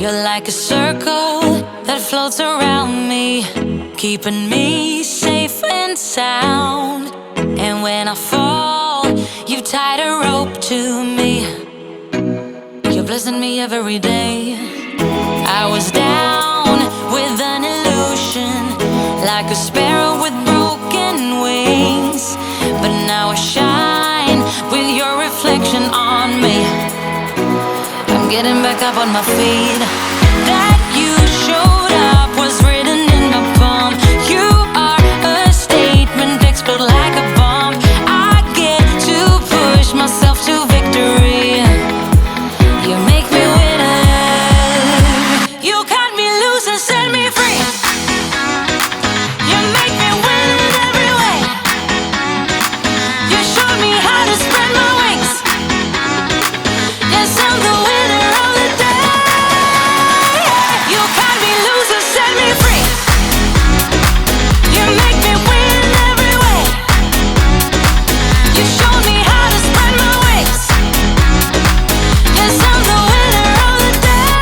You're like a circle that floats around me, keeping me safe and sound. And when I fall, you tied a rope to me. You're blessing me every day. I was down with an illusion, like a sparrow with broken wings. But now I shine with your reflection on me. I'm getting back up on my feet. That you showed up was written in my palm. You are a statement, explode like a bomb. I get to push myself to victory. You make me winner. You cut me loose and set me free. You make me win in every way. You showed me how to spread my wings. Yes, I'm the winner of the day. You cut me loose and set me free. You make me win in every way. You showed me how to spread my wings. Yes, I'm the winner of the day.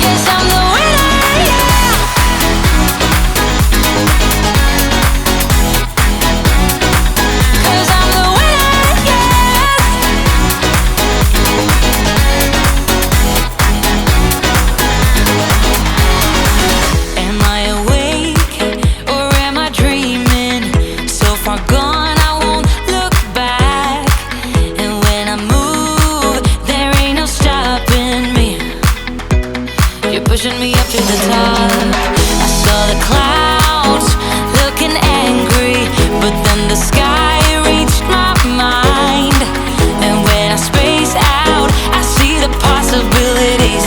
Yes, I'm the winner, yeah. 'Cause I'm the winner, yes. Am I awake or am I dreaming? So far gone, I won't look back. And when I move, there ain't no stopping me. You're pushing me up to the top. I saw the clouds looking angry, but then the sky reached my mind. And when I space out, I see the possibilities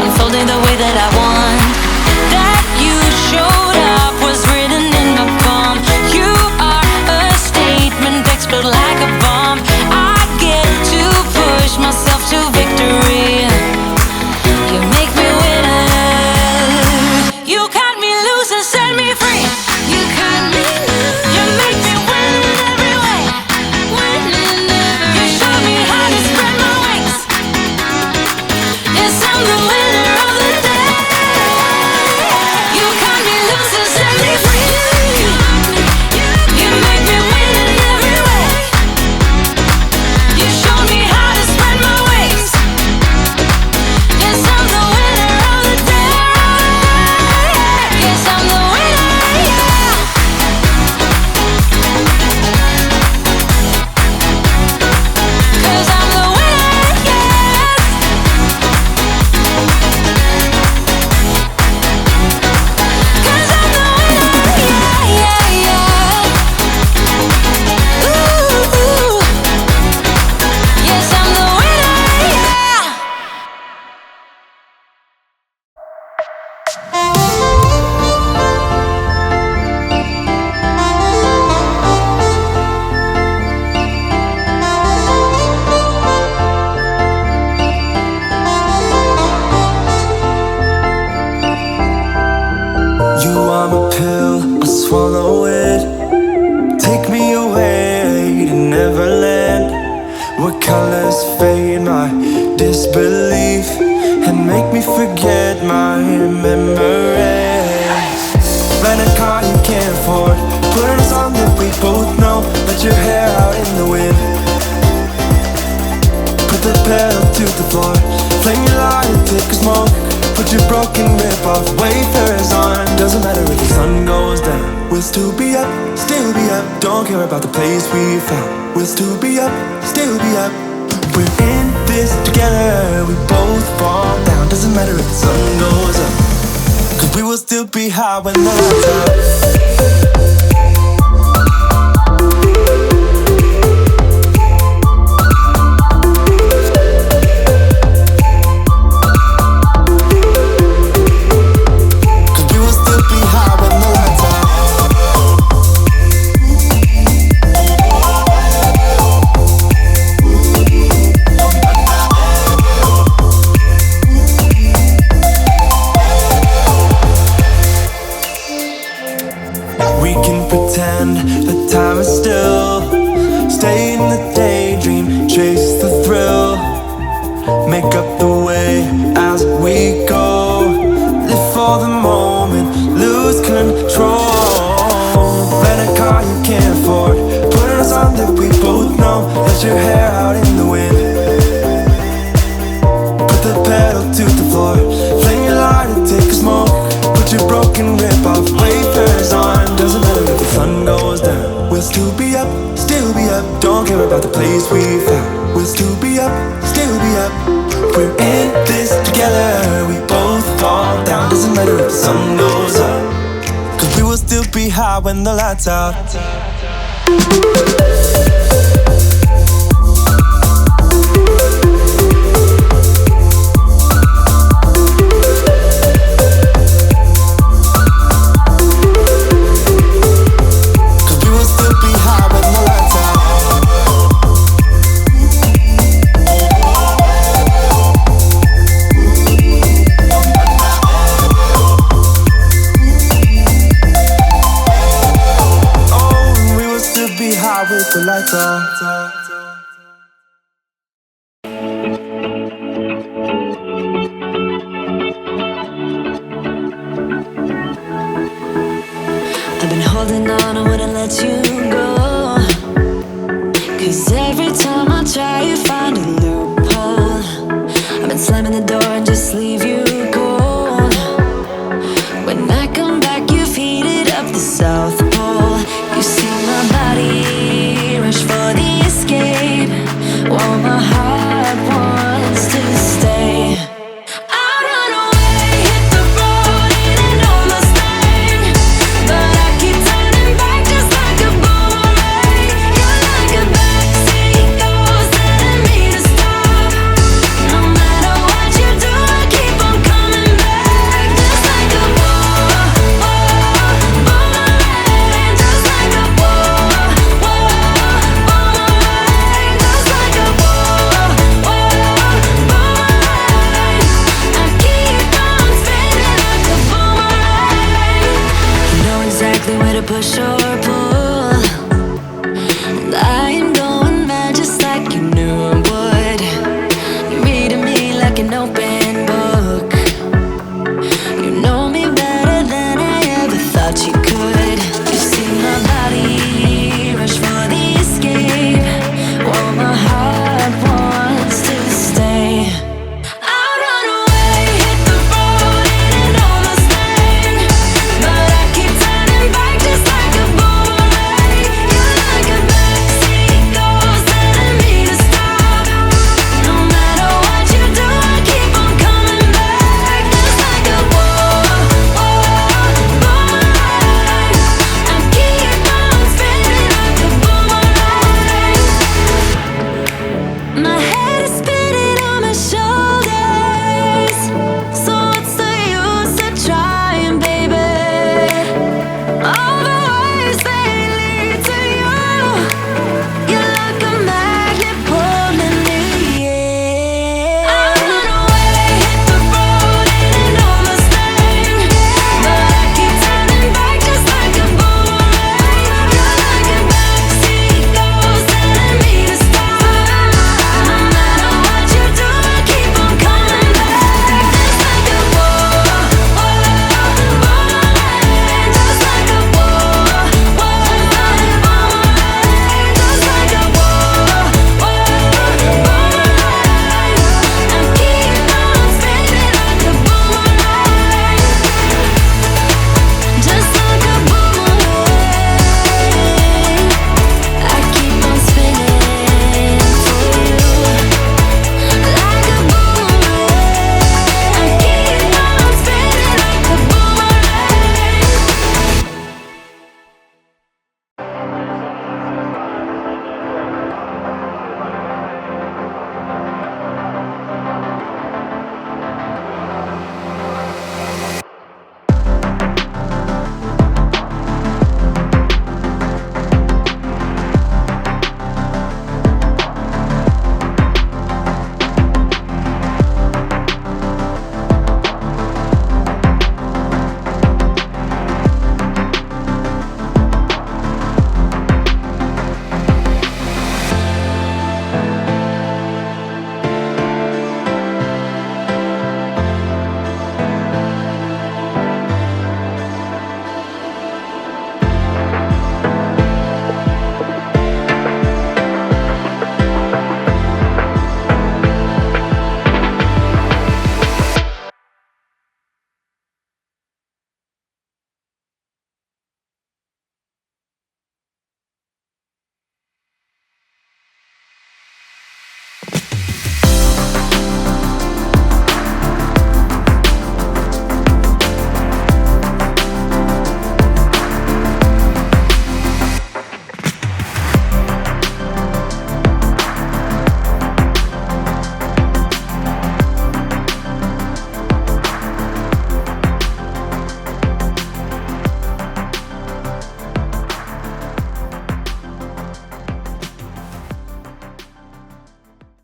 unfolding the way that I want. That you showed up was written in my palm. You are a statement, explode like a bomb. I get to push myself to victory. You make me winner. You cut me loose and set me free. You cut me loose. You make me win in every way. Win in every way. You show me how to spread my wings. Yes, I'm the winner of the day. You cut me loose and set me free. You make me win in every way. You show me how to spread my wings. Yes, I'm the winner of the day. Yes, I'm the winner, yeah. 'Cause I'm the winner, yes. 'Cause I'm the winner, yeah, yeah, yeah. Ooh, yes, I'm the winner, yeah. You are my pill, I swallow it. Take me away to Neverland, where colors fade my disbelief and make me forget my memories. Rent a car you can't afford, put on a song that we both know. Let your hair out in the wind, put the pedal to the floor. Flame your light, take a smoke. Put your broken rip-off wafers on. Doesn't matter if the sun goes down, we'll still be up, still be up. Don't care about the place we found. We'll still be up, still be up. We're in this together, we both fall down. Doesn't matter if the sun goes up, 'cause we will still be high when the lights out. Stay in the daydream, chase the thrill, make up the as we go. Live for the moment, lose control. Rent a car you can't afford, put on a song that we both know. Let your hair out in the wind, put the pedal to the floor. Flame your lighter, take a smoke. Put your broken rip-off wafers on. Doesn't matter if the sun goes down, we'll still be up, still be up. Don't care about the place we found. We'll still be up, still be up. We're in this together, we both fall down. Doesn't matter if the sun goes up, 'cause we will still be high when the lights out.